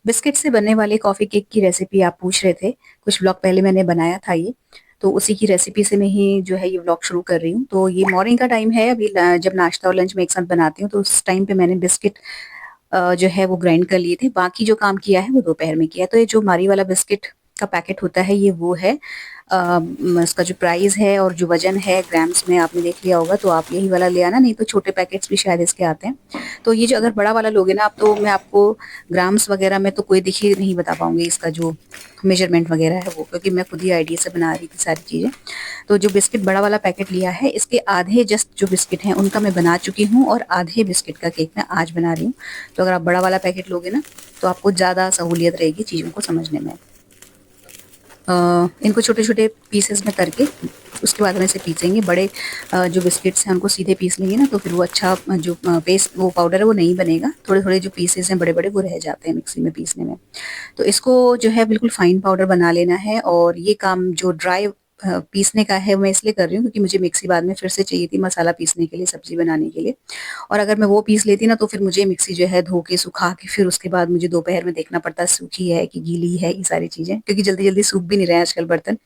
Biscuit से बनने वाले कॉफ़ी केक की रेसिपी आप पूछ रहे थे। कुछ व्लॉग पहले मैंने बनाया था ये, तो उसी की रेसिपी से मैं ही जो है ये व्लॉग शुरू कर रही हूँ। तो ये मॉर्निंग का टाइम है, अभी जब नाश्ता और लंच में एक साथ बनाती हूँ, तो उस टाइम पे मैंने बिस्किट जो है वो ग्राइंड कर लिए थे। बाकी जो काम किया है वो दोपहर में किया है। तो ये जो मारी वाला बिस्किट का पैकेट होता है, ये वो है। इसका जो प्राइस है और जो वज़न है ग्राम्स में आपने देख लिया होगा, तो आप यही वाला ले आना, नहीं तो छोटे पैकेट्स भी शायद इसके आते हैं। तो ये जो अगर बड़ा वाला लोगे ना आप, तो मैं आपको ग्राम्स वगैरह में तो कोई देखिए नहीं बता पाऊँगी इसका जो मेजरमेंट वगैरह है वो, क्योंकि मैं खुद ही आइडिया से बना रही थी सारी चीज़ें। तो जो बिस्किट बड़ा वाला पैकेट लिया है, इसके आधे जस्ट जो बिस्किट हैं उनका मैं बना चुकी हूँ, और आधे बिस्किट का केक मैं आज बना रही हूँ। तो अगर आप बड़ा वाला पैकेट लोगे ना, तो आपको ज़्यादा सहूलियत रहेगी चीज़ों को समझने में। इनको छोटे-छोटे पीसेस में करके उसके बाद हम इसे पीसेंगे। बड़े जो बिस्किट्स हैं उनको सीधे पीस लेंगे ना, तो फिर वो अच्छा जो पेस्ट वो पाउडर है वो नहीं बनेगा। थोड़े-थोड़े जो पीसेस हैं बड़े-बड़े वो रह जाते हैं मिक्सी में पीसने में। तो इसको जो है बिल्कुल फाइन पाउडर बना लेना है, और ये काम जो ड्राई पीसने का है मैं इसलिए कर रही हूँ क्योंकि मुझे मिक्सी बाद में फिर से चाहिए थी मसाला पीसने के लिए, सब्ज़ी बनाने के लिए। और अगर मैं वो पीस लेती ना, तो फिर मुझे मिक्सी जो है धो के सुखा के फिर उसके बाद मुझे दोपहर में देखना पड़ता सूखी है कि गीली है, ये सारी चीज़ें, क्योंकि जल्दी-जल्दी सूख भी नहीं रहे हैं आजकल बर्तन।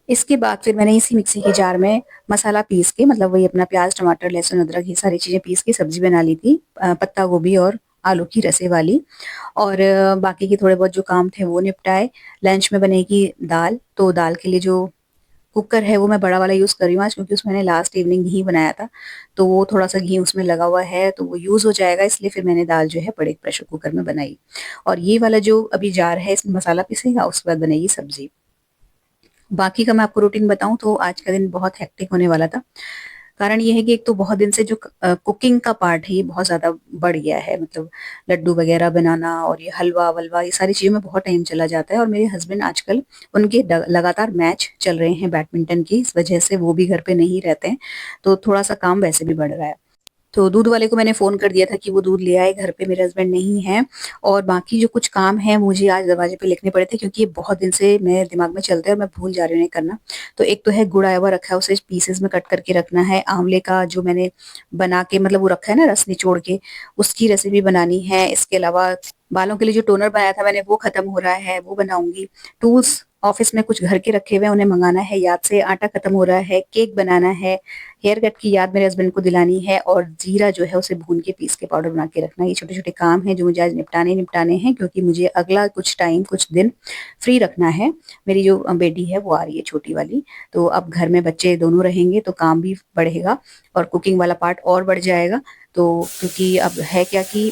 इसके बाद फिर मैंने इसी मिक्सी के जार में मसाला पीस के, मतलब वही अपना प्याज़, टमाटर, लहसुन, अदरक ये सारी चीज़ें पीस के सब्ज़ी बना ली थी। पत्ता गोभी और आलू की रसे वाली। और बाकी के थोड़े बहुत जो काम थे वो निपटाए। लंच में बनेगी दाल, तो दाल के लिए जो कुकर है वो मैं बड़ा वाला यूज़ कर रही हूँ आज, क्योंकि उसमें मैंने लास्ट इवनिंग घी बनाया था, तो वो थोड़ा-सा घी उसमें लगा हुआ है, तो वो यूज़ हो जाएगा, इसलिए फिर मैंने दाल जो है बड़े प्रेशर कुकर में बनाई। और ये वाला जो अभी जार है इसमें मसाला पिसेगा, उसके बाद बनेगी सब्ज़ी। बाकी का मैं आपको रूटीन बताऊँ तो आज का दिन बहुत हेक्टिक होने वाला था। कारण ये है कि एक तो बहुत दिन से जो कुकिंग का पार्ट है ये बहुत ज़्यादा बढ़ गया है, मतलब लड्डू वगैरह बनाना और ये हलवा-वलवा ये सारी चीज़ों में बहुत टाइम चला जाता है। और मेरे हस्बैंड आजकल उनके लगातार मैच चल रहे हैं बैडमिंटन की, इस वजह से वो भी घर पे नहीं रहते हैं, तो थोड़ा-सा काम वैसे भी बढ़ रहा है। तो दूध वाले को मैंने फ़ोन कर दिया था कि वो दूध ले आए, घर पे मेरे हस्बैंड नहीं हैं। और बाकी जो कुछ काम हैं मुझे आज दरवाज़े पे लिखने पड़े थे, क्योंकि ये बहुत दिन से मेरे दिमाग में चलते हैं और मैं भूल जा रही हूँ इन्हें करना। तो एक तो है गुड़ आया हुआ रखा है, उसे पीसेज़ में कट करके रखना है। आँवले का जो मैंने बना के मतलब वो रखा है ना रस निचोड़ के, उसकी रेसिपी बनानी है। इसके अलावा बालों के लिए जो टोनर बनाया था मैंने वो ख़त्म हो रहा है, वो बनाऊँगी। टूल्स ऑफ़िस में कुछ घर के रखे हुए हैं, उन्हें मँगाना है याद से। आटा ख़त्म हो रहा है, केक बनाना है, हेयर कट की याद मेरे हस्बैंड को दिलानी है, और जीरा जो है उसे भून के पीस के पाउडर बना के रखना है। ये छोटे-छोटे काम हैं जो मुझे आज निपटाने ही निपटाने हैं, क्योंकि मुझे अगला कुछ टाइम, कुछ दिन फ्री रखना है। मेरी जो बेटी है वो आ रही है छोटी वाली, तो अब घर में बच्चे दोनों रहेंगे तो काम भी बढ़ेगा और कुकिंग वाला पार्ट और बढ़ जाएगा। तो क्योंकि अब है क्या कि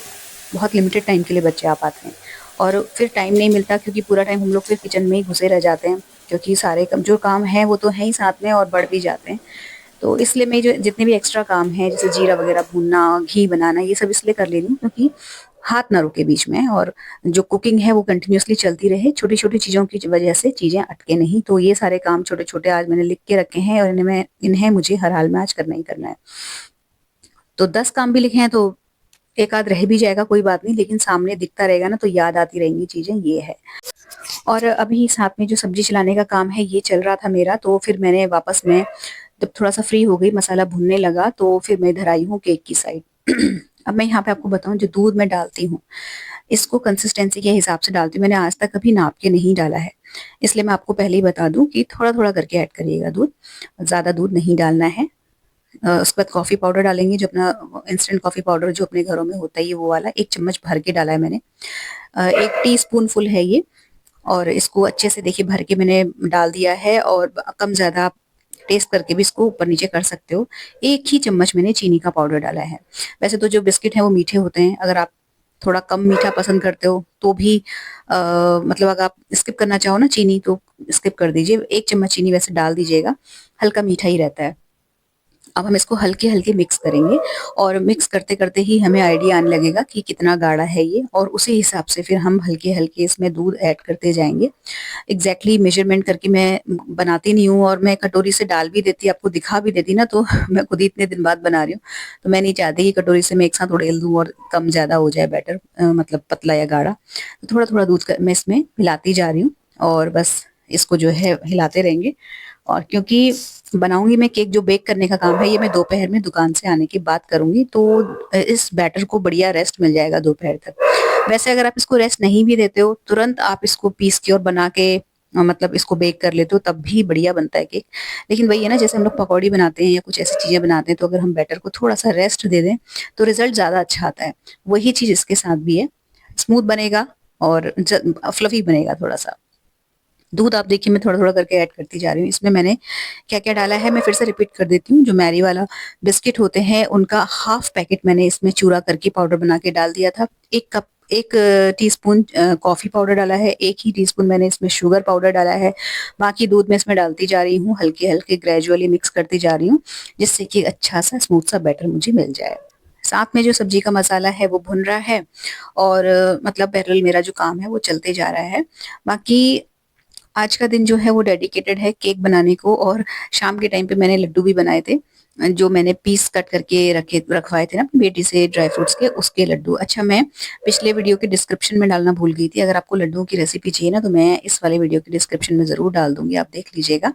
बहुत लिमिटेड टाइम के लिए बच्चे आ पाते हैं, और फिर टाइम नहीं मिलता, क्योंकि पूरा टाइम हम लोग फिर किचन में ही घुसे रह जाते हैं, क्योंकि सारे कम जो काम हैं वो तो हैं ही साथ में और बढ़ भी जाते हैं। तो इसलिए मैं जो जितने भी एक्स्ट्रा काम हैं जैसे जीरा वगैरह भूनना, घी बनाना, ये सब इसलिए कर ले रही हूँ क्योंकि हाथ ना रुके बीच में, और जो कुकिंग है वो कंटिन्यूअसली चलती रहे। छोटी-छोटी चीज़ों की वजह से चीज़ें अटके नहीं। तो ये सारे काम छोटे-छोटे आज मैंने लिख के रखे हैं, और इन्हें मुझे हर हाल में आज करना ही करना है। तो 10 काम भी लिखे हैं तो एक आध रह भी जाएगा, कोई बात नहीं, लेकिन सामने दिखता रहेगा ना तो याद आती रहेंगी चीज़ें, ये है। और अभी साथ में जो सब्ज़ी चलाने का काम है ये चल रहा था मेरा, तो फिर मैंने वापस में जब थोड़ा-सा फ्री हो गई, मसाला भुनने लगा, तो फिर मैं इधर आई हूँ केक की साइड। अब मैं यहाँ पे आपको बताऊँ, जो दूध मैं डालती हूँ, इसको कंसिस्टेंसी के हिसाब से डालती हूँ। मैंने आज तक कभी नाप के नहीं डाला है, इसलिए मैं आपको पहले ही बता दूँ कि थोड़ा-थोड़ा करके ऐड करिएगा दूध, ज़्यादा दूध नहीं डालना है। उसके बाद कॉफ़ी पाउडर डालेंगे, जो अपना इंस्टेंट कॉफ़ी पाउडर जो अपने घरों में होता ही है वो वाला, 1 चम्मच भर के डाला है मैंने। 1 टीस्पून फुल है ये, और इसको अच्छे से देखिए भर के मैंने डाल दिया है, और कम-ज़्यादा आप टेस्ट करके भी इसको ऊपर-नीचे कर सकते हो। 1 ही चम्मच मैंने चीनी का पाउडर डाला है। वैसे तो जो बिस्किट हैं वो मीठे होते हैं, अगर आप थोड़ा कम मीठा पसंद करते हो तो भी मतलब अगर आप स्किप करना चाहो ना चीनी, तो स्किप कर दीजिए। 1 चम्मच चीनी वैसे डाल दीजिएगा, हल्का मीठा ही रहता है। अब हम इसको हल्के-हल्के मिक्स करेंगे, और मिक्स करते-करते ही हमें आइडिया आने लगेगा कि कितना गाढ़ा है ये, और उसी हिसाब से फिर हम हल्के-हल्के इसमें दूध ऐड करते जाएँगे। एग्ज़ैक्टली मेज़रमेंट करके मैं बनाती नहीं हूँ, और मैं कटोरी से डाल भी देती, आपको दिखा भी देती ना, तो मैं खुद ही इतने दिन बाद बना रही हूँ। तो मैं नहीं चाहती कि कटोरी से मैं एक साथ उड़ेल दूँ और कम-ज़्यादा हो जाए बैटर, मतलब पतला या गाढ़ा। तो थोड़ा-थोड़ा दूध क मैं इसमें मिलाती जा रही हूँ, और बस इसको जो है हिलाते रहेंगे। और क्योंकि बनाऊँगी मैं केक, जो बेक करने का काम है ये मैं दोपहर में दुकान से आने के बाद करूँगी, तो इस बैटर को बढ़िया रेस्ट मिल जाएगा दोपहर तक। वैसे अगर आप इसको रेस्ट नहीं भी देते हो, तुरंत आप इसको पीस के और बना के मतलब इसको बेक कर लेते हो, तब भी बढ़िया बनता है केक। लेकिन वही है ना, जैसे हम लोग पकौड़ी बनाते हैं या कुछ ऐसी चीज़ें बनाते हैं, तो अगर हम बैटर को थोड़ा-सा रेस्ट दे दें, तो रिज़ल्ट ज़्यादा अच्छा आता है। वही चीज़ इसके साथ भी है, स्मूथ बनेगा और फ्लफी बनेगा थोड़ा-सा। दूध आप देखिए मैं थोड़ा-थोड़ा करके ऐड करती जा रही हूँ। इसमें मैंने क्या-क्या डाला है मैं फिर से रिपीट कर देती हूँ। जो मैरी वाला बिस्किट होते हैं उनका हाफ पैकेट मैंने इसमें चूरा करके पाउडर बना के डाल दिया था। 1 टीस्पून कॉफ़ी पाउडर डाला है, 1 ही टीस्पून मैंने इसमें शुगर पाउडर डाला है। बाकी दूध मैं इसमें डालती जा रही हूँ, हल्के-हल्के ग्रेजुअली मिक्स करती जा रही हूँ, जिससे कि अच्छा-सा स्मूथ सा बैटर मुझे मिल जाए। साथ में जो सब्ज़ी का मसाला है वो भुन रहा है और मतलब पैरेलल मेरा जो काम है वो चलते जा रहा है। बाकी आज का दिन जो है वो डेडिकेटेड है केक बनाने को, और शाम के टाइम पे मैंने लड्डू भी बनाए थे, जो मैंने पीस कट करके रखवाए थे ना अपनी बेटी से ड्राई फ्रूट्स के, उसके लड्डू। अच्छा, मैं पिछले वीडियो के डिस्क्रिप्शन में डालना भूल गई थी, अगर आपको लड्डुओं की रेसिपी चाहिए ना तो मैं इस वाले वीडियो के डिस्क्रिप्शन में ज़रूर डाल दूँगी, आप देख लीजिएगा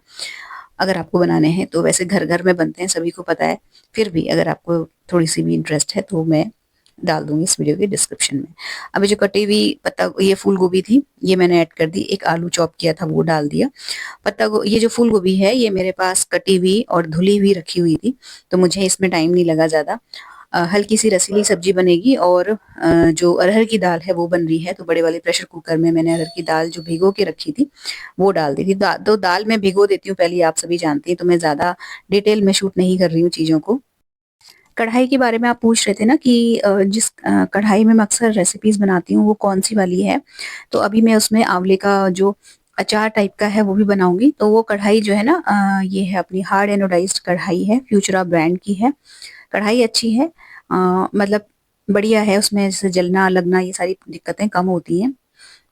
अगर आपको बनाने हैं तो। वैसे घर-घर में बनते हैं, सभी को पता है, फिर भी अगर आपको थोड़ी-सी भी इंटरेस्ट है तो मैं डाल दूँगी इस वीडियो के डिस्क्रिप्शन में। अभी जो कटी हुई पत्ता ये फूल गोभी थी, ये मैंने ऐड कर दी, एक आलू चॉप किया था वो डाल दिया। ये जो फूल गोभी है ये मेरे पास कटी हुई और धुली हुई रखी हुई थी, तो मुझे इसमें टाइम नहीं लगा ज़्यादा। हल्की-सी रसीली सब्ज़ी बनेगी और जो अरहर की दाल है वो बन रही है, तो बड़े वाले प्रेशर कुकर में मैंने अरहर की दाल जो भिगो के रखी थी, वो डाल दी थी। तो दाल मैं भिगो देती हूँ पहले ही, आप सभी जानती हैं, तो मैं ज़्यादा डिटेल में शूट नहीं कर रही हूँ चीज़ों को। कढ़ाई के बारे में आप पूछ रहे थे ना कि जिस कढ़ाई में मैं अक्सर रेसिपीज़ बनाती हूँ वो कौन-सी वाली है, तो अभी मैं उसमें आँवले का जो अचार टाइप का है वो भी बनाऊँगी। तो वो कढ़ाई जो है ना ये है अपनी हार्ड एनोडाइज़्ड कढ़ाई है, फ्यूचरा ब्रांड की है। कढ़ाई अच्छी है, मतलब बढ़िया है, उसमें जैसे जलना, लगना ये सारी दिक्कतें कम होती हैं।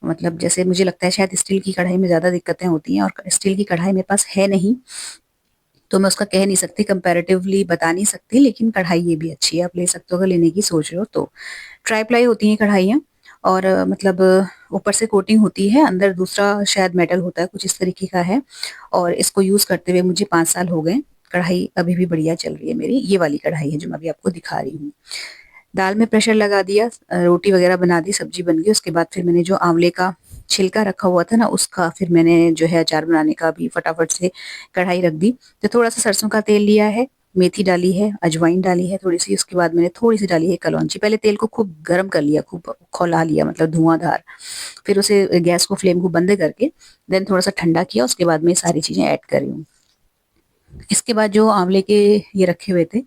मतलब जैसे मुझे लगता है शायद स्टील की कढ़ाई में ज़्यादा दिक्कतें होती हैं, और स्टील की कढ़ाई मेरे पास है नहीं, तो मैं उसका कह नहीं सकती, कंपैरेटिवली बता नहीं सकती, लेकिन कढ़ाई ये भी अच्छी है, आप ले सकते हो अगर लेने की सोच रहे हो तो। ट्राई प्लाई होती हैं कढ़ाइयाँ, और मतलब ऊपर से कोटिंग होती है, अंदर दूसरा शायद मेटल होता है, कुछ इस तरीके का है, और इसको यूज़ करते हुए मुझे 5 साल हो गए। कढ़ाई अभी भी बढ़िया चल रही है मेरी, ये वाली कढ़ाई है जो मैं अभी आपको दिखा रही हूँ। दाल में प्रेशर लगा दिया, रोटी वगैरह बना दी, सब्जी बन गई, उसके बाद फिर मैंने जो आँवले का छिलका रखा हुआ था ना, उसका फिर मैंने जो है अचार बनाने का भी फटाफट से कढ़ाई रख दी। तो थोड़ा-सा सरसों का तेल लिया है, मेथी डाली है, अजवाइन डाली है थोड़ी-सी, उसके बाद मैंने थोड़ी-सी डाली है कलौंजी। पहले तेल को खूब गरम कर लिया, खूब खौला लिया, मतलब धुआँधार। फिर उसे गैस को फ्लेम को बंद करके देन थोड़ा-सा ठंडा किया, उसके बाद मैं ये सारी चीज़ें ऐड कर रही हूँ। इसके बाद जो आँवले के ये रखे हुए थे,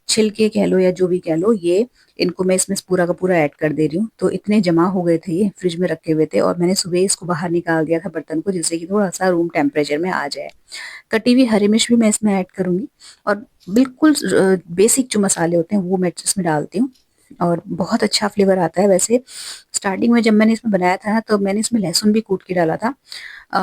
छिलके कह लो या जो भी कह लो, ये इनको मैं इसमें पूरा का पूरा ऐड कर दे रही हूँ। तो इतने जमा हो गए थे, ये फ्रिज में रखे हुए थे, और मैंने सुबह इसको बाहर निकाल दिया था बर्तन को, जिससे कि थोड़ा-सा रूम टेम्परेचर में आ जाए। कटी हुई हरी मिर्च भी मैं इसमें ऐड करूँगी, और बिल्कुल बेसिक जो मसाले होते हैं वो मैं इसमें डालती हूँ, और बहुत अच्छा फ्लेवर आता है। वैसे स्टार्टिंग में जब मैंने इसमें बनाया था ना, तो मैंने इसमें लहसुन भी कूट के डाला था,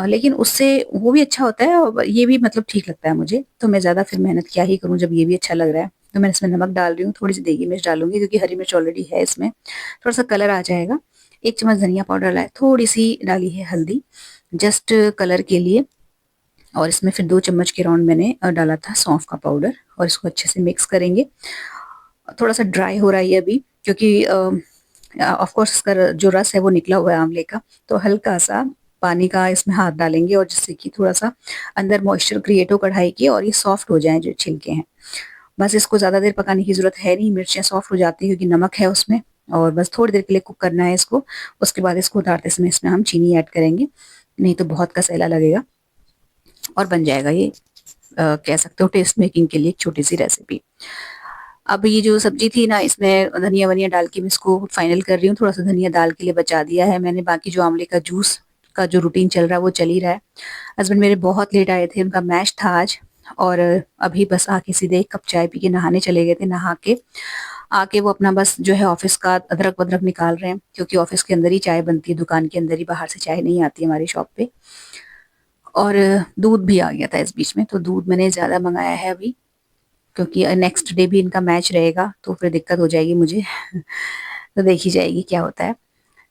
लेकिन उससे वो भी अच्छा होता है और ये भी मतलब ठीक लगता है मुझे, तो मैं ज़्यादा फिर मेहनत क्या ही करूँ जब ये भी अच्छा लग रहा है। तो मैं इसमें नमक डाल रही हूँ, थोड़ी-सी देगी मिर्च डालूँगी क्योंकि हरी मिर्च ऑलरेडी है इसमें, थोड़ा-सा कलर आ जाएगा। 1 चम्मच धनिया पाउडर डाला है, थोड़ी-सी डाली है हल्दी, जस्ट कलर के लिए, और इसमें फिर 2 चम्मच के राउंड मैंने डाला था सौंफ का पाउडर, और इसको अच्छे से मिक्स करेंगे। थोड़ा-सा ड्राई हो रहा है ये अभी, क्योंकि ऑफ कोर्स इसका जो रस है वो निकला हुआ है आंवले का, तो हल्का-सा पानी का इसमें हाथ डालेंगे, और जिससे कि थोड़ा-सा अंदर मॉइस्चर क्रिएट हो कढ़ाई की, और ये सॉफ्ट हो जाएँ जो छिलके हैं। बस इसको ज़्यादा देर पकाने की ज़रूरत है नहीं, मिर्चें सॉफ्ट हो जाती हैं क्योंकि नमक है उसमें, और बस थोड़ी देर के लिए कुक करना है इसको। उसके बाद इसको उतारते समय इसमें हम चीनी ऐड करेंगे, नहीं तो बहुत कसैला लगेगा, और बन जाएगा ये कह सकते हो टेस्ट मेकिंग के लिए एक छोटी-सी रेसिपी। अब ये जो सब्ज़ी थी ना, इसमें धनिया-वनिया डाल के मैं इसको फाइनल कर रही हूँ, थोड़ा-सा धनिया दाल के लिए बचा दिया है मैंने, बाकी जो आँवले का जूस का जो रूटीन चल रहा है वो चल ही रहा है। हस्बैंड मेरे बहुत लेट आए थे, उनका मैच था आज, और अभी बस आके सीधे 1 कप चाय पी के नहाने चले गए थे, नहा के आके वो अपना बस जो है ऑफ़िस का अदरक-वदरक निकाल रहे हैं, क्योंकि ऑफ़िस के अंदर ही चाय बनती है, दुकान के अंदर ही, बाहर से चाय नहीं आती हमारी शॉप पे। और दूध भी आ गया था इस बीच में, तो दूध मैंने ज़्यादा मँगाया है अभी, क्योंकि नेक्स्ट डे भी इनका मैच रहेगा, तो फिर दिक्कत हो जाएगी मुझे। तो देखी जाएगी क्या होता है।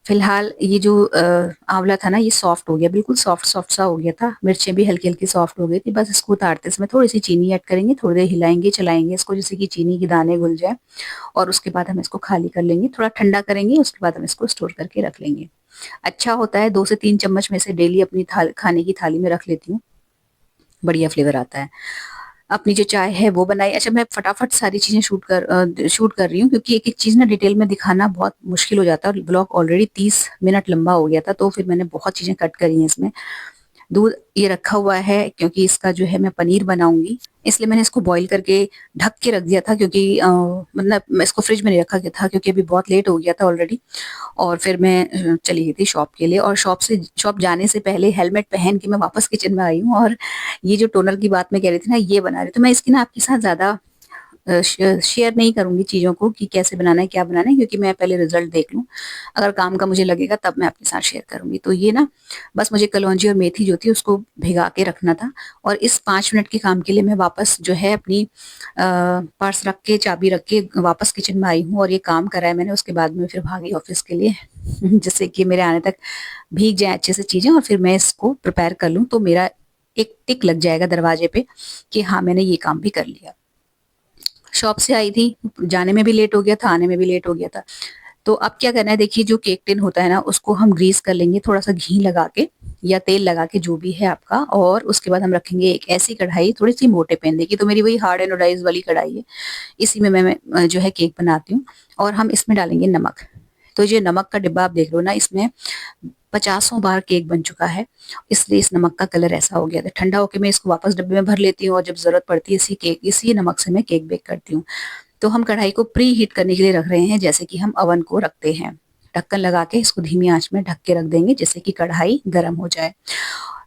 फिलहाल ये जो आंवला था ना, ये सॉफ्ट हो गया, बिल्कुल सॉफ्ट सॉफ्ट सा हो गया था। मिर्चें भी हल्की हल्की सॉफ्ट हो गई थी। बस इसको उतारते समय थोड़ी सी चीनी ऐड करेंगे, थोड़ी देर हिलाएंगे चलाएंगे इसको, जिससे कि चीनी के दाने घुल जाए। और उसके बाद हम इसको खाली कर लेंगे, थोड़ा ठंडा करेंगे, उसके बाद हम इसको स्टोर करके रख लेंगे। अच्छा होता है, 2 से 3 चम्मच में से डेली अपनी खाने की थाली में रख लेती हूँ, बढ़िया फ्लेवर आता है। अपनी जो चाय है वो बनाई। अच्छा, मैं फटाफट सारी चीजें शूट कर रही हूँ, क्योंकि एक एक चीज ना डिटेल में दिखाना बहुत मुश्किल हो जाता है, और ब्लॉग ऑलरेडी 30 मिनट लंबा हो गया था, तो फिर मैंने बहुत चीजें कट करी हैं इसमें। दूध ये रखा हुआ है, क्योंकि इसका जो है मैं पनीर बनाऊंगी, इसलिए मैंने इसको बॉईल करके ढक के रख दिया था, क्योंकि मतलब मैं इसको फ्रिज में नहीं रखा गया था, क्योंकि अभी बहुत लेट हो गया था ऑलरेडी। और फिर मैं चली गई थी शॉप के लिए, और शॉप जाने से पहले हेलमेट पहन के मैं वापस किचन में आई हूँ। और ये जो टोनर की बात मैं कह रही थी ना, ये बना रही, तो मैं इसकी ना आपके साथ ज्यादा शेयर नहीं करूंगी चीजों को, कि कैसे बनाना है क्या बनाना है, क्योंकि मैं पहले रिजल्ट देख लूं। अगर काम का मुझे लगेगा तब मैं आपके साथ शेयर करूंगी। तो ये ना, बस मुझे कलौंजी और मेथी जो थी उसको भिगा के रखना था। और इस 5 मिनट के काम के लिए मैं वापस जो है अपनी पर्स रख के, चाबी रख के वापस किचन में आई हूँ, और ये काम करा है मैंने। उसके बाद में फिर भागी ऑफिस के लिए जिससे कि मेरे आने तक भीग जाए अच्छे से चीजें, और फिर मैं इसको प्रिपेयर कर लूँ, तो मेरा एक टिक लग जाएगा दरवाजे पे कि हाँ, मैंने ये काम भी कर लिया। शॉप से आई थी, जाने में भी लेट हो गया था, आने में भी लेट हो गया था। तो अब क्या करना है, देखिए जो केक टिन होता है ना, उसको हम ग्रीस कर लेंगे थोड़ा सा घी लगा के, या तेल लगा के, जो भी है आपका। और उसके बाद हम रखेंगे एक ऐसी कढ़ाई, थोड़ी सी मोटे पेंदे की, तो मेरी वही हार्ड एनोडाइज वाली कढ़ाई है। इसी में मैं जो है केक बनाती हूँ। और हम इसमें डालेंगे नमक। तो ये नमक का डिब्बा आप देख रहे हो ना, इसमें 50 बार केक बन चुका है, इसलिए इस नमक का कलर ऐसा हो गया था। ठंडा होके मैं इसको वापस डब्बे में भर लेती हूँ, और जब जरूरत पड़ती है इसी नमक से मैं केक बेक करती हूँ। तो हम कढ़ाई को प्री हीट करने के लिए रख रहे हैं, जैसे कि हम अवन को रखते हैं। ढक्कन लगा के इसको धीमी आंच में ढक के रख देंगे, जिससे कि कढ़ाई गर्म हो जाए।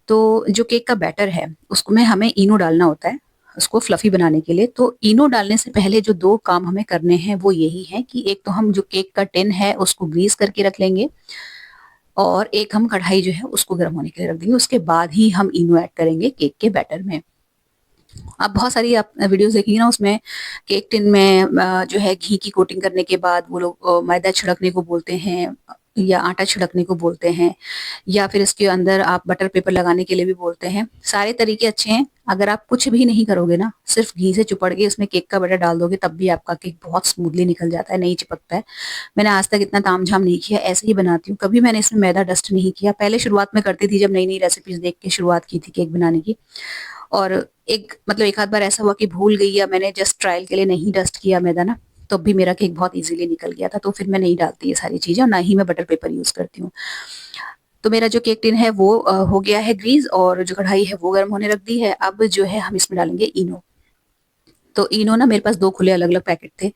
तो जो केक का बैटर है, उसको में हमें इनो डालना होता है, उसको फ्लफी बनाने के लिए। तो इनो डालने से पहले जो 2 काम हमें करने हैं वो यही है, कि एक तो हम जो केक का टिन है उसको ग्रीस करके रख लेंगे, और एक हम कढ़ाई जो है उसको गर्म होने के लिए रख देंगे। उसके बाद ही हम इनो ऐड करेंगे केक के बैटर में। आप बहुत सारी आप वीडियोस देखिए ना, उसमें केक टिन में जो है घी की कोटिंग करने के बाद वो लोग मैदा छिड़कने को बोलते हैं, या आटा छिड़कने को बोलते हैं, या फिर इसके अंदर आप बटर पेपर लगाने के लिए भी बोलते हैं। सारे तरीके अच्छे हैं। अगर आप कुछ भी नहीं करोगे ना, सिर्फ घी से चुपड़ के इसमें केक का बैटर डाल दोगे, तब भी आपका केक बहुत स्मूथली निकल जाता है, नहीं चिपकता है। मैंने आज तक इतना तामझाम नहीं किया, ऐसे ही बनाती हूँ। कभी मैंने इसमें मैदा डस्ट नहीं किया। पहले शुरुआत में करती थी, जब नई नई रेसिपीज देख के शुरुआत की थी केक बनाने की। और एक आध बार ऐसा हुआ कि भूल गई, या मैंने जस्ट ट्रायल के लिए नहीं डस्ट किया मैदा ना, तो भी मेरा केक बहुत इजीली निकल गया था। तो फिर मैं नहीं डालती ये सारी चीजें, और ना ही मैं बटर पेपर यूज करती हूँ। तो मेरा जो केक टिन है वो हो गया है ग्रीस, और जो कढ़ाई है वो गर्म होने रख दी है। अब जो है हम इसमें डालेंगे इनो। तो इनो ना, मेरे पास 2 खुले अलग अलग पैकेट थे,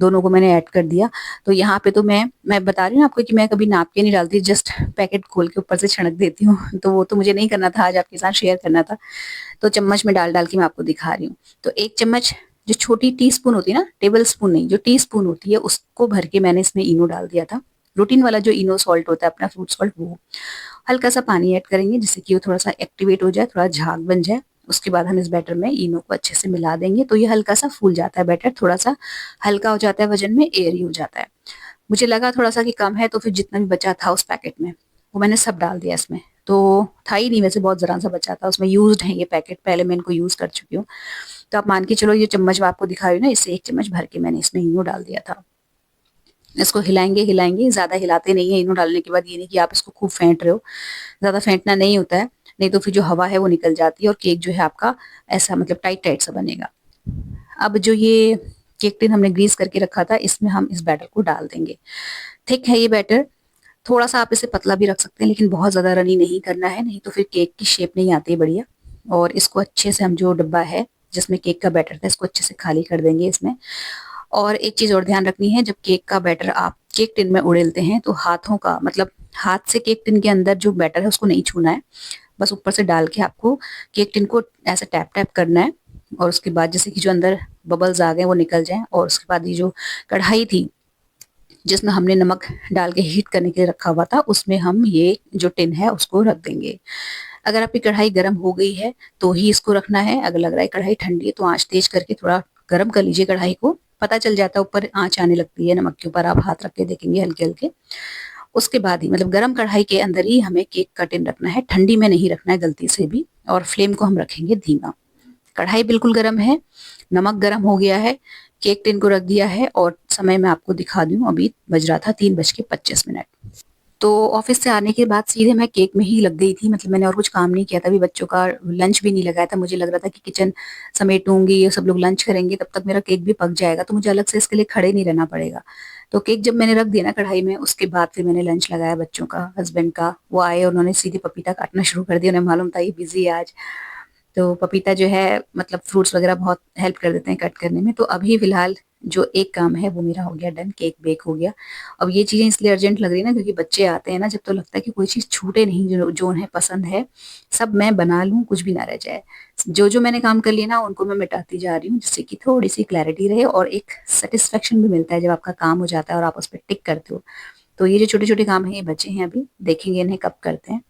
दोनों को मैंने ऐड कर दिया। तो यहाँ पे तो मैं बता रही हूँ आपको कि मैं कभी नाप के नहीं डालती, जस्ट पैकेट खोल के ऊपर से छिड़क देती हूँ तो वो तो मुझे नहीं करना था, आज आपके साथ शेयर करना था। तो चम्मच में डाल डाल के मैं आपको दिखा रही हूँ। तो 1 चम्मच, जो छोटी टीस्पून होती है ना, टेबल स्पून नहीं, जो टीस्पून होती है, उसको भर के मैंने इसमें इनो डाल दिया था। रूटीन वाला जो इनो सॉल्ट होता है अपना, फ्रूट सॉल्ट, वो हल्का सा पानी ऐड करेंगे, जिससे कि वो थोड़ा सा एक्टिवेट हो जाए, थोड़ा झाग बन जाए। उसके बाद हम इस बैटर में इनो को अच्छे से मिला देंगे, तो ये हल्का सा फूल जाता है बैटर, थोड़ा सा हल्का हो जाता है, वजन में एयरी हो जाता है। मुझे लगा थोड़ा सा कि कम है, तो फिर जितना भी बचा था उस पैकेट में, वो मैंने सब डाल दिया इसमें। तो था ही नहीं वैसे, बहुत जरा सा बचा था उसमें, यूज्ड है ये पैकेट, पहले मैं इनको यूज कर चुकी हूँ। तो आप मान के चलो, ये चम्मच मैं आपको दिखा रही हूँ ना, इससे 1 चम्मच भर के मैंने इसमें इनो डाल दिया था। इसको हिलाएंगे हिलाएंगे, ज्यादा हिलाते नहीं है। इनो डालने के बाद ये नहीं कि आप इसको खूब फेंट रहे हो, ज्यादा फेंटना नहीं होता है, नहीं तो फिर जो हवा है वो निकल जाती है, और केक जो है आपका ऐसा मतलब टाइट टाइट सा बनेगा। अब जो ये केक टिन हमने ग्रीस करके रखा था, इसमें हम इस बैटर को डाल देंगे। थिक है ये बैटर, थोड़ा सा आप इसे पतला भी रख सकते हैं, लेकिन बहुत ज्यादा रनी नहीं करना है, नहीं तो फिर केक की शेप नहीं आती है बढ़िया। और इसको अच्छे से हम, जो डब्बा है जिसमें केक का बैटर था, इसको अच्छे से खाली कर देंगे इसमें। और एक चीज और ध्यान रखनी है, जब केक का बैटर आप केक टिन में उड़ेलते हैं, तो हाथों का मतलब हाथ से केक टिन के अंदर जो बैटर है उसको नहीं छूना है। बस ऊपर से डाल के आपको केक टिन को ऐसे टैप टैप करना है। और उसके बाद जैसे कि जो अंदर बबल्स आ गए वो निकल जाएं, और उसके बाद ये जो कढ़ाई थी जिसमें हमने नमक डाल के हीट करने के लिए रखा हुआ था, उसमें हम ये जो टिन है उसको रख देंगे। अगर आपकी कढ़ाई गर्म हो गई है तो ही इसको रखना है, अगर लग रहा है कढ़ाई ठंडी है तो आंच तेज करके थोड़ा गर्म कर लीजिए कढ़ाई को। पता चल जाता है, ऊपर आंच आने लगती है नमक के ऊपर, आप हाथ रख के देखेंगे हल्के हल्के। उसके बाद ही मतलब गरम कढ़ाई के अंदर ही हमें केक का टिन रखना है, ठंडी में नहीं रखना है गलती से भी। और फ्लेम को हम रखेंगे धीमा। कढ़ाई बिल्कुल गर्म है, नमक गर्म हो गया है, केक टिन को रख दिया है और समय मैं आपको दिखा दूं, अभी बज रहा था 3:25। तो ऑफिस से आने के बाद सीधे मैं केक में ही लग गई थी, मतलब मैंने और कुछ काम नहीं किया था। अभी बच्चों का लंच भी नहीं लगाया था, मुझे लग रहा था कि किचन समेटूंगी, ये सब लोग लंच करेंगे, तब तक मेरा केक भी पक जाएगा, तो मुझे अलग से इसके लिए खड़े नहीं रहना पड़ेगा। तो केक जब मैंने रख दिया ना कढ़ाई में, उसके बाद फिर मैंने लंच लगाया बच्चों का, हस्बैंड का। वो आए, उन्होंने सीधे पपीता काटना शुरू कर दिया, उन्हें मालूम था ये बिजी है आज। तो पपीता जो है, मतलब फ्रूट्स वगैरह बहुत हेल्प कर देते हैं कट करने में। तो अभी फिलहाल जो एक काम है वो मेरा हो गया डन, केक बेक हो गया। अब ये चीजें इसलिए अर्जेंट लग रही है ना, क्योंकि बच्चे आते हैं ना जब, तो लगता है कि कोई चीज छूटे नहीं, जो जो उन्हें पसंद है सब मैं बना लूं, कुछ भी ना रह जाए। जो जो मैंने काम कर लिया ना उनको मैं मिटाती जा रही हूँ, जिससे कि थोड़ी सी क्लैरिटी रहे और एक सेटिस्फेक्शन भी मिलता है जब आपका काम हो जाता है और आप उस पर टिक करते हो। तो ये जो छोटे छोटे काम हैं ये बचे हैं, अभी देखेंगे इन्हें कब करते हैं।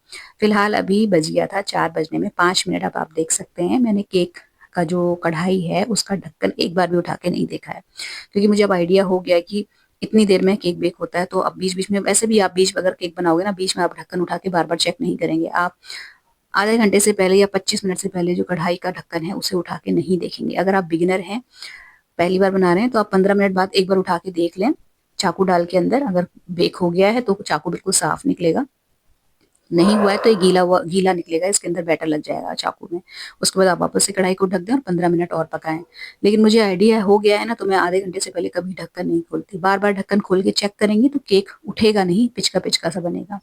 फिलहाल अभी बज गया था 4 बजने में 5 मिनट। अब आप देख सकते हैं मैंने केक का जो कढ़ाई है उसका ढक्कन एक बार भी उठा के नहीं देखा है, क्योंकि मुझे अब आइडिया हो गया है कि इतनी देर में केक बेक होता है। तो अब बीच बीच में, वैसे भी आप बीच अगर केक बनाओगे ना, बीच में आप ढक्कन उठा के बार बार चेक नहीं करेंगे। आप आधे घंटे से पहले या 25 मिनट से पहले जो कढ़ाई का ढक्कन है उसे उठा के नहीं देखेंगे। अगर आप बिगिनर हैं, पहली बार बना रहे हैं, तो आप 15 मिनट बाद एक बार उठा के देख लें चाकू डाल के अंदर, अगर बेक हो गया है तो चाकू बिल्कुल साफ निकलेगा, नहीं हुआ है तो ये गीला निकलेगा, इसके अंदर बैटर लग जाएगा चाकू में। उसके बाद आप वापस से कढ़ाई को ढक दें और 15 मिनट और पकाएं। लेकिन मुझे आइडिया हो गया है ना, तो मैं आधे घंटे से पहले कभी ढक्कन नहीं खोलती, बार बार ढक्कन खोल के चेक करेंगे तो केक उठेगा नहीं, पिचका पिचका सा बनेगा।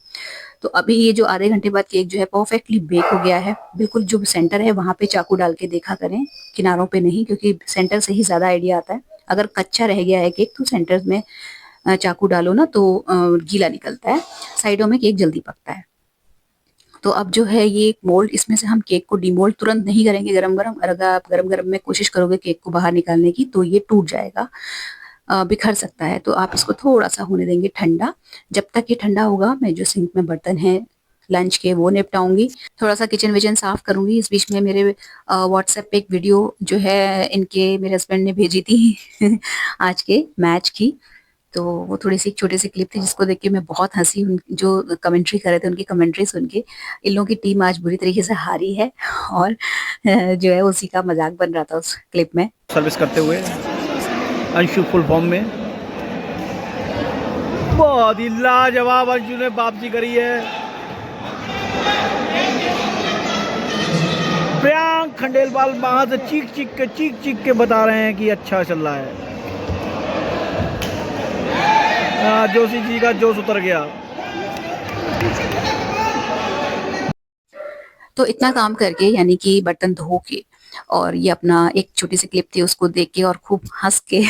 तो अभी ये जो आधे घंटे बाद केक जो है परफेक्टली बेक हो गया है, बिल्कुल जो सेंटर है वहां पे चाकू डाल के देखा करें, किनारों पे नहीं, क्योंकि सेंटर से ही ज्यादा आइडिया आता है। अगर कच्चा रह गया है केक तो सेंटर में चाकू डालो ना तो गीला निकलता है, साइडों में केक जल्दी पकता है। तो अब जो है ये एक मोल्ड, इसमें से हम केक को डिमोल्ड तुरंत नहीं करेंगे गरम गरम। अगर आप गरम गरम में कोशिश करोगे केक को बाहर निकालने की तो ये टूट जाएगा, बिखर सकता है। तो आप इसको थोड़ा सा होने देंगे ठंडा। जब तक ये ठंडा होगा मैं जो सिंक में बर्तन है लंच के वो निपटाऊंगी, थोड़ा सा किचन विचन साफ करूंगी। इस बीच में मेरे व्हाट्सएप पे एक वीडियो जो है इनके मेरे हस्बैंड ने भेजी थी आज के मैच की। तो वो थोड़ी सी एक छोटी सी क्लिप थी जिसको देख के मैं बहुत हंसी, जो कमेंट्री कर रहे थे उनकी कमेंट्री सुन के। इन लोगों की टीम आज बुरी तरीके से हारी है और जो है उसी का मजाक बन रहा था उस क्लिप में। सर्विस करते हुए अंशु फुल फॉर्म में बहुत ही लाजवाब अंशु ने वापसी करी है। प्रियांक खंडेलवाल वहां से चीख चीख के बता रहे हैं कि अच्छा चल रहा है। जोशी जी का जोश उतर गया। तो इतना काम करके, यानी कि बर्तन धो के और ये अपना एक छोटी सी क्लिप थी उसको देख के और खूब हंस के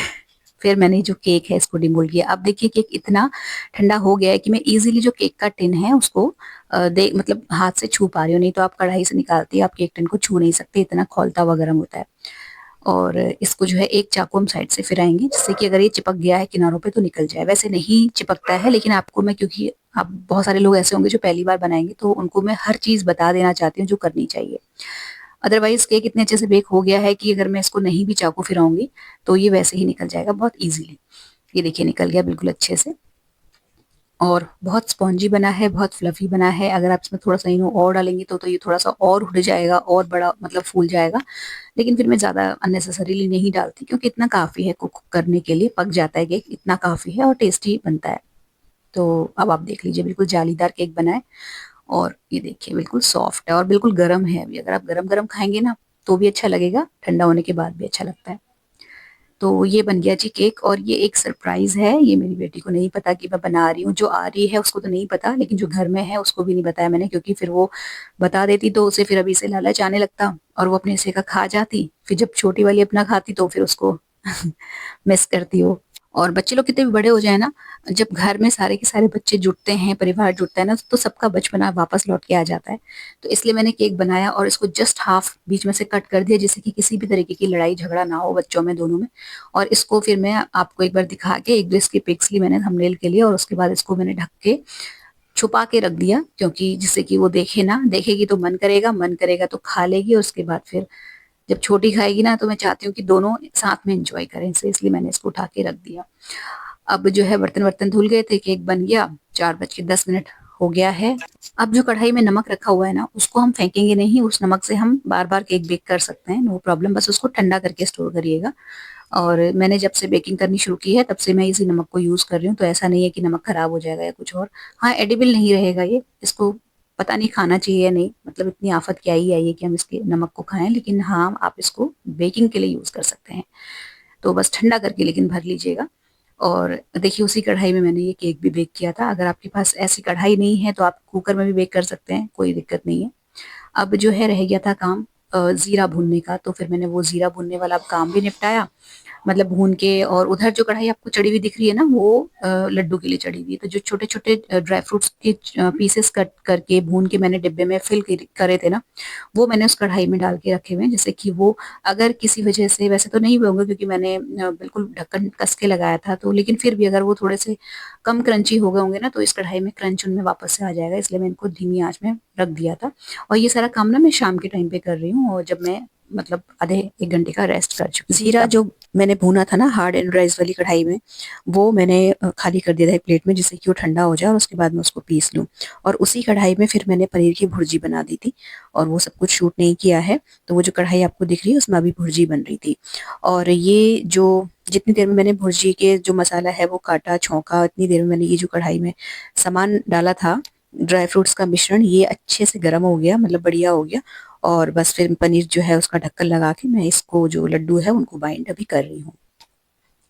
फिर मैंने जो केक है इसको डिमोल्ड किया। अब देखिए केक इतना ठंडा हो गया है कि मैं इजीली जो केक का टिन है उसको मतलब हाथ से छू पा रही हूँ, नहीं तो आप कढ़ाई से निकालती है आप केक टिन को छू नहीं सकते, इतना खौलता हुआ गर्म होता है। और इसको जो है एक चाकू हम साइड से फिराएंगे, जिससे कि अगर ये चिपक गया है किनारों पे तो निकल जाए। वैसे नहीं चिपकता है, लेकिन आपको मैं, क्योंकि आप बहुत सारे लोग ऐसे होंगे जो पहली बार बनाएंगे, तो उनको मैं हर चीज बता देना चाहती हूँ जो करनी चाहिए। अदरवाइज केक इतने अच्छे से बेक हो गया है कि अगर मैं इसको नहीं भी चाकू फिराऊंगी तो ये वैसे ही निकल जाएगा बहुत इजीली। ये देखिए निकल गया बिल्कुल अच्छे से, और बहुत स्पॉन्जी बना है, बहुत फ्लफी बना है। अगर आप इसमें थोड़ा सा इनो और डालेंगे तो ये थोड़ा सा और उड़ जाएगा और बड़ा मतलब फूल जाएगा। लेकिन फिर मैं ज्यादा अननेसेसरीली नहीं डालती, क्योंकि इतना काफी है कुक करने के लिए, पक जाता है केक, इतना काफी है और टेस्टी बनता है। तो अब आप देख लीजिए बिल्कुल जालीदार केक बना है, और ये देखिए बिल्कुल सॉफ्ट है और बिल्कुल गर्म है। अभी अगर आप गरम गरम खाएंगे ना तो भी अच्छा लगेगा, ठंडा होने के बाद भी अच्छा लगता है। तो ये बन गया जी केक, और ये एक सरप्राइज है, ये मेरी बेटी को नहीं पता कि मैं बना रही हूँ। जो आ रही है उसको तो नहीं पता, लेकिन जो घर में है उसको भी नहीं बताया मैंने, क्योंकि फिर वो बता देती तो उसे फिर अभी से लालच आने लगता और वो अपने हिस्से का खा जाती, फिर जब छोटी वाली अपना खाती तो फिर उसको मिस करती हो। और बच्चे लोग कितने भी बड़े हो जाए ना, जब घर में सारे के सारे बच्चे जुटते हैं, परिवार जुटता है ना, तो सबका बचपना वापस लौट के आ जाता है। तो इसलिए मैंने केक बनाया और इसको जस्ट हाफ बीच में से कट कर दिया, जिससे कि किसी भी तरीके की लड़ाई झगड़ा ना हो बच्चों में, दोनों में। और इसको फिर मैं आपको एक बार दिखा के एक दो इसकी पिक्स ली मैंने थंबनेल के लिए, और उसके बाद इसको मैंने ढक के छुपा के रख दिया, क्योंकि जिससे कि वो देखे ना, देखेगी तो मन करेगा तो खा लेगी, और उसके बाद फिर जब छोटी खाएगी ना तो मैं चाहती हूँ कि दोनों साथ में एंजॉय करें, इसलिए मैंने इसको उठा के रख दिया। अब जो है बर्तन वर्तन धुल गए थे, केक बन गया, 4:10 हो गया है। अब जो कढ़ाई में नमक रखा हुआ है ना, उसको हम फेंकेंगे नहीं, उस नमक से हम बार बार केक बेक कर सकते हैं, नो प्रॉब्लम। बस उसको ठंडा करके स्टोर करिएगा। और मैंने जब से बेकिंग करनी शुरू की है तब से मैं इसी नमक को यूज कर रही हूँ, तो ऐसा नहीं है कि नमक खराब हो जाएगा या कुछ और। हाँ, एडिबल नहीं रहेगा ये, इसको पता नहीं खाना चाहिए या नहीं, मतलब इतनी आफत क्या ही आई है कि हम इसके नमक को खाएं, लेकिन हाँ आप इसको बेकिंग के लिए यूज कर सकते हैं। तो बस ठंडा करके लेकिन भर लीजिएगा। और देखिए उसी कढ़ाई में मैंने ये केक भी बेक किया था। अगर आपके पास ऐसी कढ़ाई नहीं है तो आप कुकर में भी बेक कर सकते हैं, कोई दिक्कत नहीं है। अब जो है रह गया था काम जीरा भूनने का, तो फिर मैंने वो जीरा भूनने वाला काम भी निपटाया, मतलब भून के। और उधर जो कढ़ाई आपको चढ़ी हुई दिख रही है ना, वो लड्डू के लिए चढ़ी हुई है। तो जो छोटे छोटे ड्राई फ्रूट्स के पीसेस कट करके भून के मैंने डिब्बे में फिल करे थे ना, वो मैंने उस कढ़ाई में डाल के रखे हुए हैं, जैसे कि वो अगर किसी वजह से, वैसे तो नहीं हुए होंगे क्योंकि मैंने बिल्कुल ढक्कन कस के लगाया था, तो लेकिन फिर भी अगर वो थोड़े से कम क्रंची हो गए होंगे ना, तो इस कढ़ाई में क्रंच उनमें वापस से आ जाएगा, इसलिए मैं इनको धीमी आंच में रख दिया था। और ये सारा काम ना मैं शाम के टाइम पे कर रही हूँ, और जब मैं मतलब आधे 1 घंटे का रेस्ट कर चुकी थी। जीरा जो मैंने भूना था ना हार्ड एंड राइस वाली कढ़ाई में, वो मैंने खाली कर दिया था एक प्लेट में, जिससे कि वो ठंडा हो जाए और उसके बाद मैं उसको पीस लूँ। और उसी कढ़ाई में फिर मैंने पनीर की भुर्जी बना दी थी, और वो सब कुछ शूट नहीं किया है, तो वो जो कढ़ाई आपको दिख रही है उसमें अभी भुर्जी बन रही थी। और ये जो जितनी देर में मैंने भुर्जी के जो मसाला है वो काटा छौंका, इतनी देर में मैंने ये जो कढ़ाई में सामान डाला था, ड्राई फ्रूट्स का मिश्रण, ये अच्छे से गर्म हो गया, मतलब बढ़िया हो गया। और बस फिर पनीर जो है उसका ढक्कन लगा के मैं इसको जो लड्डू है उनको बाइंड अभी कर रही हूँ।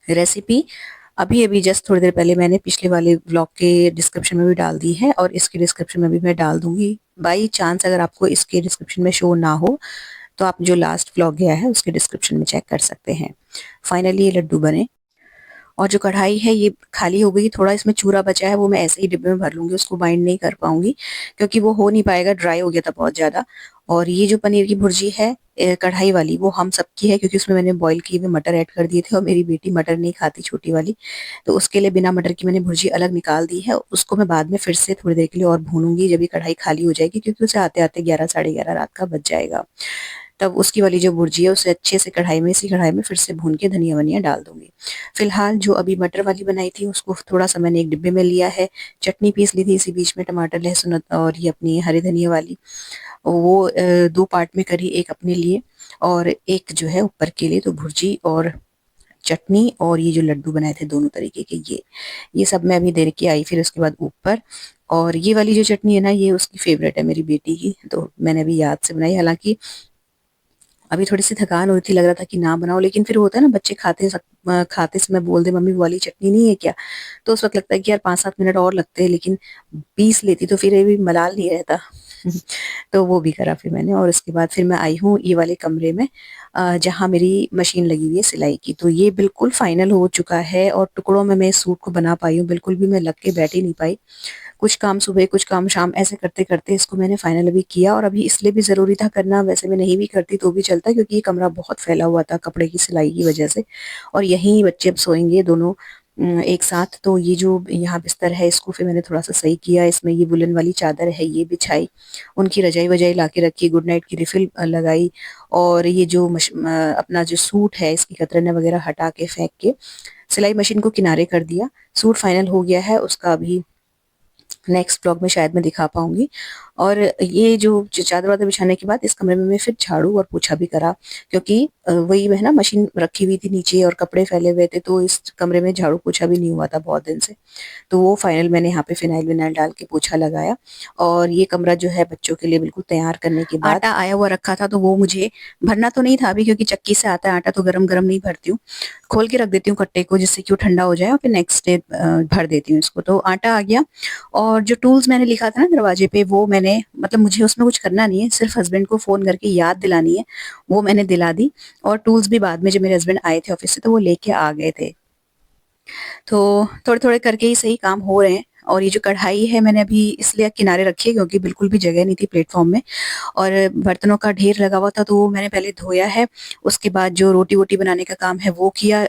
रेसिपी अभी अभी जस्ट थोड़ी देर पहले मैंने पिछले वाले ब्लॉग के डिस्क्रिप्शन में भी डाल दी है, और इसके डिस्क्रिप्शन में भी मैं डाल दूंगी। बाई चांस अगर आपको इसके डिस्क्रिप्शन में शो ना हो, तो आप जो लास्ट व्लॉग गया है उसके डिस्क्रिप्शन में चेक कर सकते हैं। फाइनली ये लड्डू बने। और जो कढ़ाई है ये खाली हो गई, थोड़ा इसमें चूरा बचा है, वो मैं ऐसे ही डिब्बे में भर लूंगी, उसको बाइंड नहीं कर पाऊंगी क्योंकि वो हो नहीं पाएगा, ड्राई हो गया था बहुत ज्यादा। और ये जो पनीर की भुर्जी है कढ़ाई वाली, वो हम सबकी है क्योंकि उसमें मैंने बॉईल किए हुए मटर ऐड कर दिए थे, और मेरी बेटी मटर नहीं खाती छोटी वाली, तो उसके लिए बिना मटर की मैंने भुर्जी अलग निकाल दी है। उसको मैं बाद में फिर से थोड़ी देर के लिए और भूनूंगी, जब ये कढ़ाई खाली हो जाएगी, क्योंकि उसे आते आते 11 साढ़े 11 रात का बज जाएगा। तब उसकी वाली जो भुर्जी है उसे अच्छे से कढ़ाई में, इसी कढ़ाई में फिर से भून के धनिया वनिया डाल दूंगी। फिलहाल जो अभी मटर वाली बनाई थी उसको थोड़ा सा मैंने एक डिब्बे में लिया है, चटनी पीस ली थी इसी बीच में, टमाटर लहसुन और ये अपनी हरी धनिया वाली, वो 2 पार्ट में करी, एक अपने लिए और एक जो है ऊपर के लिए। तो भुर्जी और चटनी और ये जो लड्डू बनाए थे दोनों तरीके के, ये सब मैं अभी दे के आई, फिर उसके बाद ऊपर। और ये वाली जो चटनी है ना, ये उसकी फेवरेट है मेरी बेटी की, तो मैंने अभी याद से बनाई। हालांकि अभी थोड़ी सी थकान हो रही थी, लग रहा था कि ना बनाओ, लेकिन फिर होता है ना बच्चे खाते समय बोल दे मम्मी वो वाली चटनी नहीं है क्या, तो उस वक्त लगता है कि यार 5-7 मिनट और लगते हैं, लेकिन पीस लेती तो फिर ये भी मलाल नहीं रहता। तो वो भी करा फिर मैंने। और उसके बाद फिर मैं आई हूँ ये वाले कमरे में, जहाँ मेरी मशीन लगी हुई है सिलाई की। तो ये बिल्कुल फाइनल हो चुका है, और टुकड़ों में मैं इस सूट को बना पाई हूँ, बिल्कुल भी मैं लग के बैठ ही नहीं पाई। कुछ काम सुबह कुछ काम शाम, ऐसे करते करते इसको मैंने फाइनल अभी किया। और अभी इसलिए भी जरूरी था करना, वैसे मैं नहीं भी करती तो भी चलता, क्योंकि ये कमरा बहुत फैला हुआ था कपड़े की सिलाई की वजह से। और यहीं बच्चे अब सोएंगे दोनों एक साथ, तो ये जो यहाँ बिस्तर है इसको फिर मैंने थोड़ा सा सही किया, इसमें ये वुलन वाली चादर है ये बिछाई, उनकी रजाई वजाई ला के रखी, गुड नाइट की रिफिल लगाई। और ये जो अपना जो सूट है इसकी कतरने वगैरह हटा के फेंक के सिलाई मशीन को किनारे कर दिया। सूट फाइनल हो गया है, उसका अभी नेक्स्ट ब्लॉग में शायद मैं दिखा पाऊंगी। और ये जो चादर वादर बिछाने के बाद इस कमरे में मैं फिर झाड़ू और पोछा भी करा, क्योंकि वही है ना, मशीन रखी हुई थी नीचे और कपड़े फैले हुए थे, तो इस कमरे में झाड़ू पोछा भी नहीं हुआ था बहुत दिन से। तो वो फाइनल मैंने यहाँ पे फिनाइल विनाइल डाल के पोछा लगाया। और ये कमरा जो है बच्चों के लिए बिल्कुल तैयार करने के बाद, आटा आया हुआ रखा था, तो वो मुझे भरना तो नहीं था अभी, क्योंकि चक्की से आता है आटा, तो गरम गरम नहीं भरती हूँ, खोल के रख देती हूँ कट्टे को, जिससे कि वो ठंडा हो जाए, और फिर नेक्स्ट डे भर देती हूँ इसको। तो आटा आ गया। और जो टूल्स मैंने लिखा था ना दरवाजे पे, वो मैंने, मतलब मुझे उसमें कुछ करना नहीं है, सिर्फ हस्बैंड को फोन करके याद दिलानी है, वो मैंने दिला दी। और टूल्स भी बाद में जब मेरे हस्बैंड आए थे ऑफिस से तो वो लेके आ गए थे। तो थोड़े थोड़े करके ही सही काम हो रहे हैं। और ये जो कढ़ाई है मैंने अभी इसलिए किनारे रखी है क्योंकि बिल्कुल भी जगह नहीं थी प्लेटफॉर्म में, और बर्तनों का ढेर लगा हुआ था, तो वो मैंने पहले धोया है। उसके बाद जो रोटी वोटी बनाने का काम है वो किया,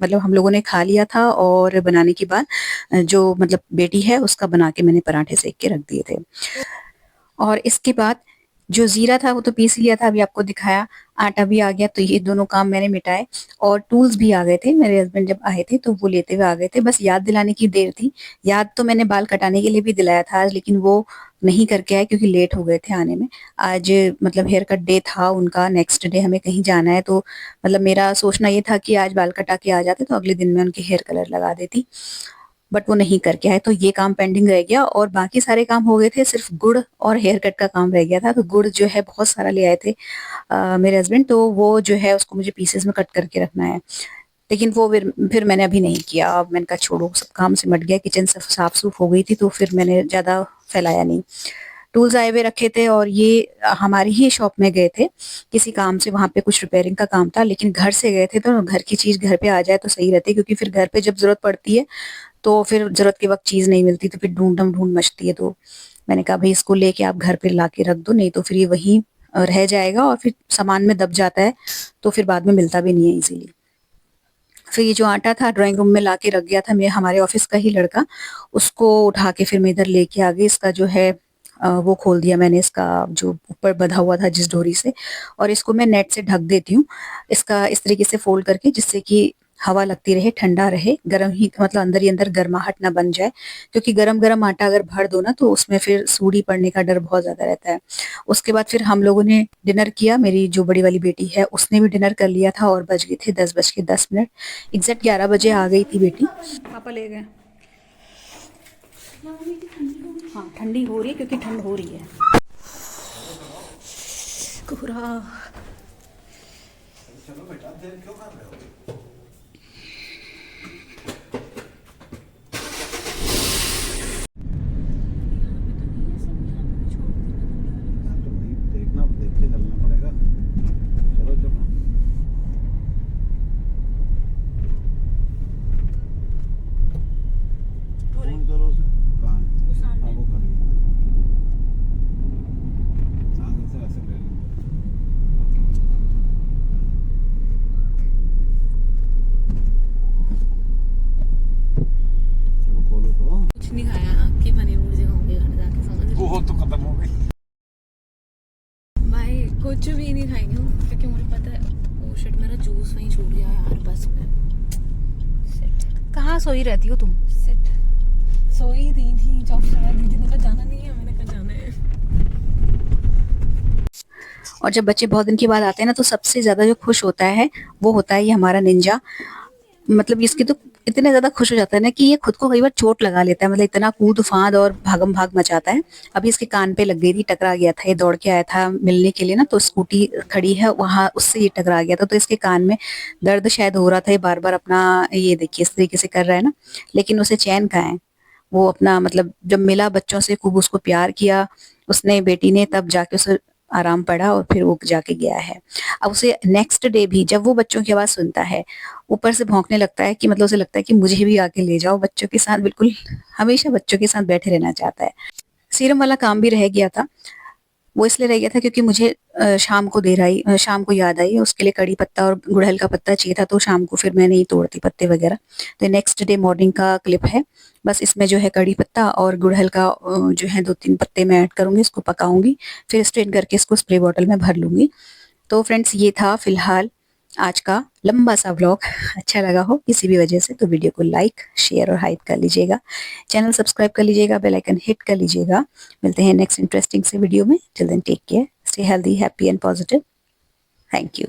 मतलब हम लोगों ने खा लिया था, और बनाने के बाद जो मतलब बेटी है उसका बना के मैंने पराठे सेक के रख दिए थे। और इसके बाद जो जीरा था वो तो पीस लिया था, अभी आपको दिखाया। आटा भी आ गया, तो ये दोनों काम मैंने मिटाए। और टूल्स भी आ गए थे, मेरे हस्बैंड जब आए थे तो वो लेते हुए आ गए थे, बस याद दिलाने की देर थी। याद तो मैंने बाल कटाने के लिए भी दिलाया था आज, लेकिन वो नहीं करके आए क्योंकि लेट हो गए थे आने में। आज मतलब हेयर कट डे था उनका, नेक्स्ट डे हमें कहीं जाना है, तो मतलब मेरा सोचना ये था कि आज बाल कटा के आ जाते तो अगले दिन मैं उनके हेयर कलर लगा देती, बट वो नहीं करके आए, तो ये काम पेंडिंग रह गया। और बाकी सारे काम हो गए थे, सिर्फ गुड़ और हेयर कट का काम रह गया था। तो गुड़ जो है बहुत सारा ले आए थे मेरे हस्बैंड, तो वो जो है उसको मुझे पीसेस में कट करके रखना है। लेकिन वो फिर मैंने अभी नहीं किया, अब मैंने कहा छोड़ो, सब काम सिमट गया, किचन सब साफ सूफ हो गई थी, तो फिर मैंने ज्यादा फैलाया नहीं। टूल्स आए हुए रखे थे, और ये हमारी ही शॉप में गए थे किसी काम से, वहां पे कुछ रिपेयरिंग का काम था, लेकिन घर से गए थे तो घर की चीज घर पे आ जाए तो सही रहती है, क्योंकि फिर घर पे जब जरूरत पड़ती है तो फिर जरूरत के वक्त चीज नहीं मिलती, तो फिर ढूंढ मचती है। तो मैंने कहा भाई इसको लेके आप घर पे लाके रख दो, नहीं तो फिर ये वहीं रह जाएगा और फिर सामान में दब जाता है, तो फिर बाद में मिलता भी नहीं है इजीली। फिर ये जो आटा था ड्राइंग रूम में लाके रख गया था, मैं हमारे ऑफिस का ही लड़का, उसको उठा के फिर मैं इधर लेके आ गई। इसका जो है वो खोल दिया मैंने, इसका जो ऊपर बंधा हुआ था जिस डोरी से, और इसको मैं नेट से ढक देती हूँ, इसका इस तरीके से फोल्ड करके, जिससे कि हवा लगती रहे, ठंडा रहे, गर्म ही मतलब अंदर ही अंदर गर्माहट ना बन जाए, क्योंकि गरम गरम आटा अगर भर दो ना तो उसमें फिर सूड़ी पड़ने का डर बहुत ज्यादा रहता है। उसके बाद फिर हम लोगों ने डिनर किया, मेरी जो बड़ी वाली बेटी है उसने भी डिनर कर लिया था, और बज गए थे 10:10। एग्जैक्ट 11 बजे आ गई थी बेटी, पापा ले गए। हाँ ठंडी हो रही है, क्योंकि ठंड हो रही है। कोहरा। चलो बेटा, देर क्यों कर रहे हो? तो वही देखना, देख के चलना पड़ेगा। चलो चलो। फोन करो उसे। कहाँ है? हाँ वो खड़ी है। आगे से ऐसे ले लेंगे। चलो खोलो तो। कुछ नहीं खाया कि पनीर मुर्जी खाऊंगी घर जाके, समझ रहे वो तो खत्म हो गई। भाई कुछ भी नहीं खाएंगे हम, क्योंकि मुझे पता है ओ शिट मेरा जूस वहीं छूट गया यार बस में। कहाँ सोई रहती हो तुम? सिट सोई दी थी चौकी दीदी ने कहा जाना नहीं है, मैंने कहा जाना है। और जब बच्चे बहुत दिन के बाद आते हैं ना, तो सबसे ज्यादा जो खुश होता है वो होता है ये हमारा निंजा। मतलब इसकी तो इतने ज्यादा खुश हो जाता है ना कि ये खुद को कई बार चोट लगा लेता है, मतलब इतना कूद फांद और भागम भाग मचाता है। अभी इसके कान पे लग गई थी, टकरा गया था, ये दौड़ के आया था मिलने के लिए ना, तो स्कूटी खड़ी है वहां, उससे ये टकरा गया था, तो इसके कान में दर्द शायद हो रहा था, ये बार बार अपना ये देखिए इस तरीके से कर रहा है ना, लेकिन उसे चैन कहाँ है। वो अपना मतलब जब मिला बच्चों से, खूब उसको प्यार किया उसने, बेटी ने, तब जाके उसे आराम पड़ा, और फिर वो जाके गया है। अब उसे नेक्स्ट डे भी जब वो बच्चों की आवाज सुनता है, ऊपर से भौंकने लगता है, कि मतलब उसे लगता है कि मुझे भी आके ले जाओ बच्चों के साथ, बिल्कुल हमेशा बच्चों के साथ बैठे रहना चाहता है। सीरम वाला काम भी रह गया था, वो इसलिए रह गया था क्योंकि मुझे शाम को याद आई, उसके लिए कड़ी पत्ता और गुड़हल का पत्ता चाहिए था, तो शाम को फिर मैं नहीं तोड़ती पत्ते वगैरह। तो नेक्स्ट डे मॉर्निंग का क्लिप है, बस इसमें जो है कड़ी पत्ता और गुड़हल का जो है 2-3 पत्ते मैं ऐड करूंगी, इसको पकाऊंगी, फिर स्ट्रेन करके इसको स्प्रे बॉटल में भर लूंगी। तो फ्रेंड्स ये था फिलहाल आज का लंबा सा व्लॉग। अच्छा लगा हो किसी भी वजह से तो वीडियो को लाइक शेयर और हाइप कर लीजिएगा, चैनल सब्सक्राइब कर लीजिएगा, बेल आइकन हिट कर लीजिएगा। मिलते हैं नेक्स्ट इंटरेस्टिंग से वीडियो में। Till then take care, stay healthy, happy and positive. Thank you.